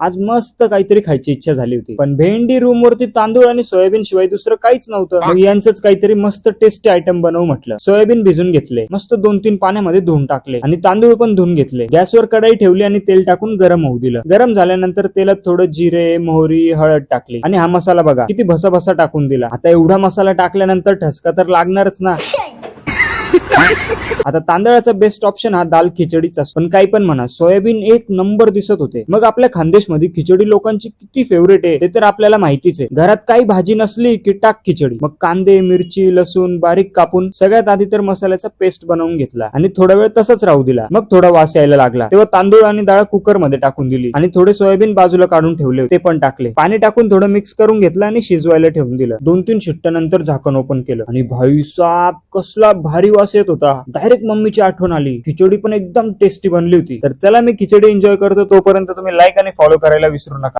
आज मस्त काहीतरी खायची इच्छा झाली होती, पण भेंडी रूम वरती तांदूळ आणि सोयाबीन शिवाय दुसरं काहीच नव्हतं. मग यांचंच काहीतरी मस्त टेस्टी आयटम बनवू म्हटलं. सोयाबीन भिजून घेतले, मस्त 2-3 पाण्यामध्ये धुवून टाकले आणि तांदूळ पण धुवून घेतले. गॅसवर कढाई ठेवली आणि तेल टाकून गरम होऊ दिलं. गरम झाल्यानंतर तेलात थोडं जिरे, मोहरी, हळद टाकली आणि हा मसाला बघा किती भसाभसा टाकून दिला. आता एवढा मसाला टाकल्यानंतर ठसका तर लागणारच ना. आता तांदळाचा बेस्ट ऑप्शन हा दाल खिचडीचा, पण काही पण म्हणा, सोयाबीन एक नंबर दिसत होते. मग आपल्या खानदेशमध्ये खिचडी लोकांची किती फेवरेट आहे ते तर आपल्याला माहितीच आहे. घरात काही भाजी नसली की टाक खिचडी. मग कांदे, मिरची, लसूण बारीक कापून सगळ्यात आधी तर मसाल्याचा पेस्ट बनवून घेतला आणि थोडा वेळ तसंच राहू दिला. मग थोडा वास यायला लागला तेव्हा तांदूळ आणि डाळ कुकर मध्ये टाकून दिली आणि थोडे सोयाबीन बाजूला काढून ठेवले, ते पण टाकले. पाणी टाकून थोडं मिक्स करून घेतलं आणि शिजवायला ठेवून दिलं. 2-3 शिट्ट्यानंतर झाकण ओपन केलं आणि भाई साब कसला भारी वास येत होता. डायरेक्ट मम्मीची आठवण आली. खिचडी पण एकदम टेस्टी बनली होती. तर चला मी खिचडी एन्जॉय करतो, तोपर्यंत तुम्ही लाईक आणि फॉलो करायला विसरू नका.